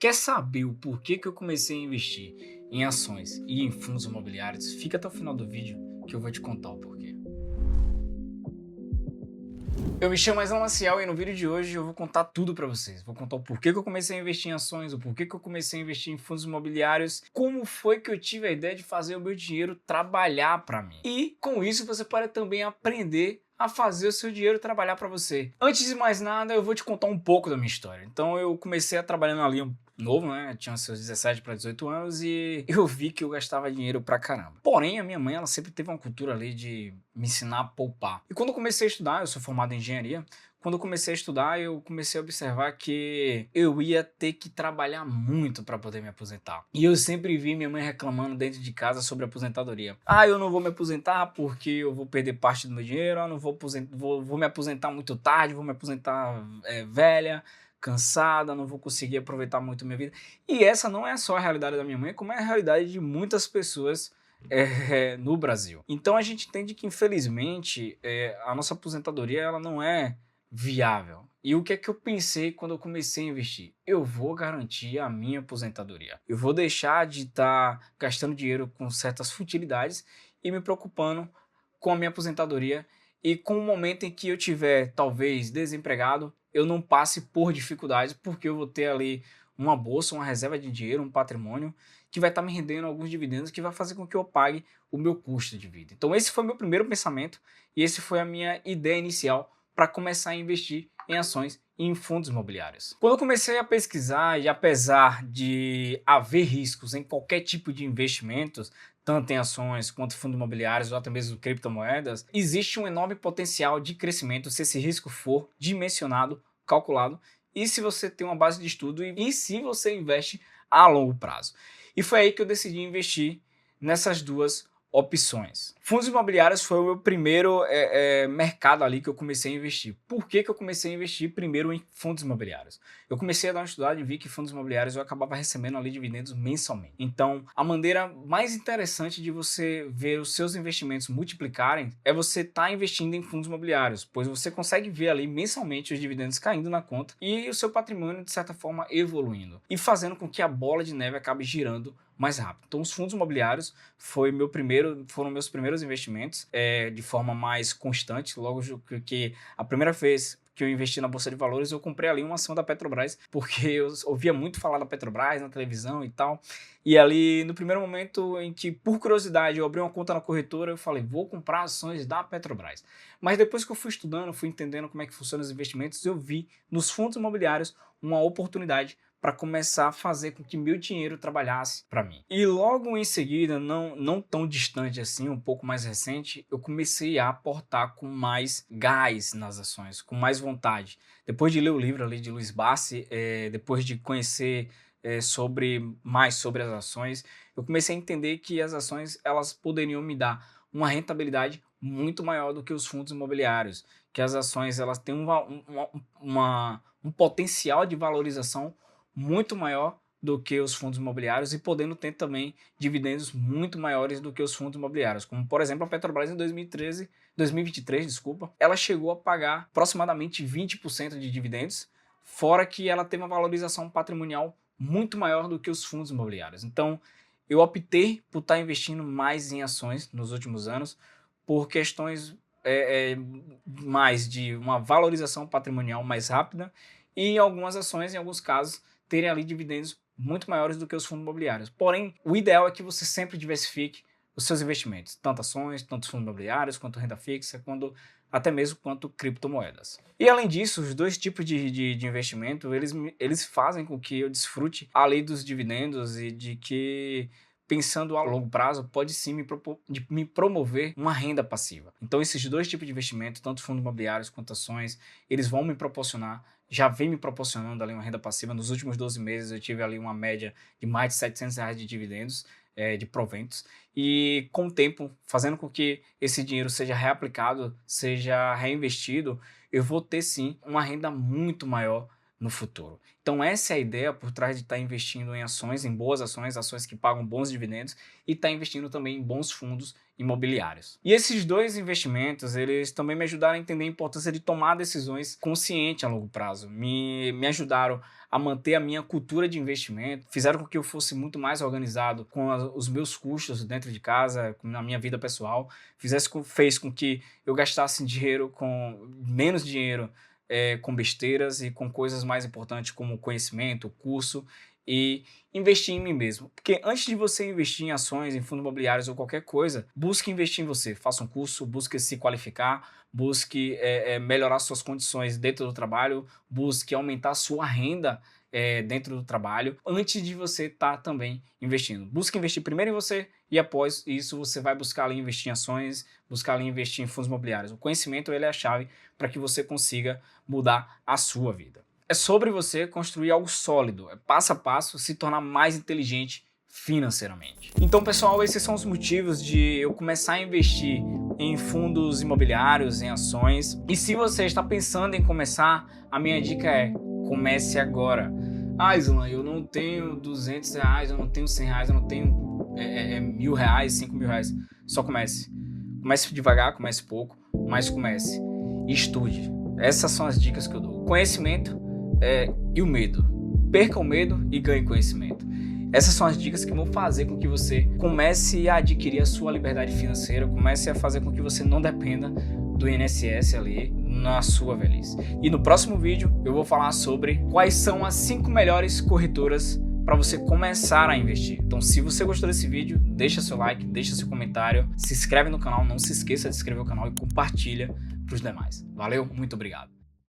Quer saber o porquê que eu comecei a investir em ações e em fundos imobiliários? Fica até o final do vídeo que eu vou te contar o porquê. Eu me chamo Aislan Maciel e no vídeo de hoje eu vou contar tudo pra vocês. Vou contar o porquê que eu comecei a investir em ações, o porquê que eu comecei a investir em fundos imobiliários, como foi que eu tive a ideia de fazer o meu dinheiro trabalhar pra mim. E com isso você pode também aprender a fazer o seu dinheiro trabalhar para você. Antes de mais nada, eu vou te contar um pouco da minha história. Então eu comecei a trabalhando ali novo, né? Eu tinha seus 17 para 18 anos e eu vi que eu gastava dinheiro pra caramba. Porém, a minha mãe, ela sempre teve uma cultura ali de me ensinar a poupar. E quando eu comecei a estudar, eu sou formado em engenharia, quando eu comecei a estudar, eu comecei a observar que eu ia ter que trabalhar muito para poder me aposentar. E eu sempre vi minha mãe reclamando dentro de casa sobre aposentadoria. Ah, eu não vou me aposentar porque eu vou perder parte do meu dinheiro, eu não vou me aposentar muito tarde, vou me aposentar velha, cansada, não vou conseguir aproveitar muito a minha vida. E essa não é só a realidade da minha mãe, como é a realidade de muitas pessoas no Brasil. Então a gente entende que, infelizmente, a nossa aposentadoria ela não é viável. E o que é que eu pensei quando eu comecei a investir? Eu vou garantir a minha aposentadoria. Eu vou deixar de estar gastando dinheiro com certas futilidades e me preocupando com a minha aposentadoria e com o momento em que eu tiver, talvez, desempregado, eu não passe por dificuldades, porque eu vou ter ali uma bolsa, uma reserva de dinheiro, um patrimônio que vai estar me rendendo alguns dividendos que vai fazer com que eu pague o meu custo de vida. Então esse foi o meu primeiro pensamento e esse foi a minha ideia inicial para começar a investir em ações e em fundos imobiliários. Quando eu comecei a pesquisar, e apesar de haver riscos em qualquer tipo de investimentos, tanto em ações quanto fundos imobiliários ou até mesmo criptomoedas, existe um enorme potencial de crescimento se esse risco for dimensionado, calculado, e se você tem uma base de estudo e se você investe a longo prazo. E foi aí que eu decidi investir nessas duas opções. Fundos imobiliários foi o meu primeiro mercado ali que eu comecei a investir. Por que que eu comecei a investir primeiro em fundos imobiliários? Eu comecei a dar uma estudada e vi que fundos imobiliários eu acabava recebendo ali dividendos mensalmente. Então, a maneira mais interessante de você ver os seus investimentos multiplicarem é você estar investindo em fundos imobiliários, pois você consegue ver ali mensalmente os dividendos caindo na conta e o seu patrimônio, de certa forma, evoluindo e fazendo com que a bola de neve acabe girando mais rápido. Então, os fundos imobiliários foram meus primeiros investimentos de forma mais constante. Logo que a primeira vez que eu investi na Bolsa de Valores, eu comprei ali uma ação da Petrobras, porque eu ouvia muito falar da Petrobras na televisão e tal. E ali, no primeiro momento em que, por curiosidade, eu abri uma conta na corretora, eu falei, vou comprar ações da Petrobras. Mas depois que eu fui estudando, fui entendendo como é que funcionam os investimentos, eu vi nos fundos imobiliários uma oportunidade para começar a fazer com que meu dinheiro trabalhasse para mim. E logo em seguida, não tão distante assim, um pouco mais recente, eu comecei a aportar com mais gás nas ações, com mais vontade. Depois de ler o livro ali de Luiz Bassi, depois de conhecer mais sobre as ações, eu comecei a entender que as ações elas poderiam me dar uma rentabilidade muito maior do que os fundos imobiliários, que as ações elas têm um potencial de valorização muito maior do que os fundos imobiliários e podendo ter também dividendos muito maiores do que os fundos imobiliários, como por exemplo a Petrobras em 2023, desculpa, ela chegou a pagar aproximadamente 20% de dividendos, fora que ela teve uma valorização patrimonial muito maior do que os fundos imobiliários. Então, eu optei por estar investindo mais em ações nos últimos anos por questões mais de uma valorização patrimonial mais rápida e em algumas ações, em alguns casos, terem ali dividendos muito maiores do que os fundos imobiliários. Porém, o ideal é que você sempre diversifique os seus investimentos, tanto ações, tanto fundos imobiliários, quanto renda fixa, até mesmo quanto criptomoedas. E além disso, os dois tipos de investimento, eles fazem com que eu desfrute além dos dividendos e de que pensando a longo prazo, pode sim me promover uma renda passiva. Então esses dois tipos de investimento, tanto fundos imobiliários quanto ações, eles vão me proporcionar, já vem me proporcionando ali uma renda passiva. Nos últimos 12 meses eu tive ali uma média de mais de R$ 700 de dividendos, de proventos, e com o tempo, fazendo com que esse dinheiro seja reaplicado, seja reinvestido, eu vou ter sim uma renda muito maior no futuro. Então essa é a ideia por trás de estar investindo em ações, em boas ações, ações que pagam bons dividendos, e estar investindo também em bons fundos imobiliários. E esses dois investimentos, eles também me ajudaram a entender a importância de tomar decisões conscientes a longo prazo. Me ajudaram a manter a minha cultura de investimento, fizeram com que eu fosse muito mais organizado com os meus custos dentro de casa, na minha vida pessoal, fez com que eu gastasse dinheiro com menos dinheiro com besteiras e com coisas mais importantes como conhecimento, curso e investir em mim mesmo. Porque antes de você investir em ações, em fundos imobiliários ou qualquer coisa, busque investir em você. Faça um curso, busque se qualificar, busque melhorar suas condições dentro do trabalho, busque aumentar sua renda dentro do trabalho, antes de você estar também investindo. Busque investir primeiro em você e após isso você vai buscar ali investir em ações, buscar ali investir em fundos imobiliários. O conhecimento ele é a chave para que você consiga mudar a sua vida. É sobre você construir algo sólido, passo a passo, se tornar mais inteligente financeiramente. Então, pessoal, esses são os motivos de eu começar a investir em fundos imobiliários, em ações. E se você está pensando em começar, a minha dica é: comece agora. Ah, Islan, eu não tenho R$200, eu não tenho R$100, eu não tenho R$1.000, R$5.000. Só comece. Comece devagar, comece pouco, mas comece. E estude. Essas são as dicas que eu dou. Conhecimento e o medo. Perca o medo e ganhe conhecimento. Essas são as dicas que vão fazer com que você comece a adquirir a sua liberdade financeira, comece a fazer com que você não dependa do INSS ali na sua velhice. E no próximo vídeo eu vou falar sobre quais são as 5 melhores corretoras para você começar a investir. Então, se você gostou desse vídeo, deixa seu like, deixa seu comentário, se inscreve no canal, não se esqueça de se inscrever no canal e compartilha para os demais. Valeu, muito obrigado.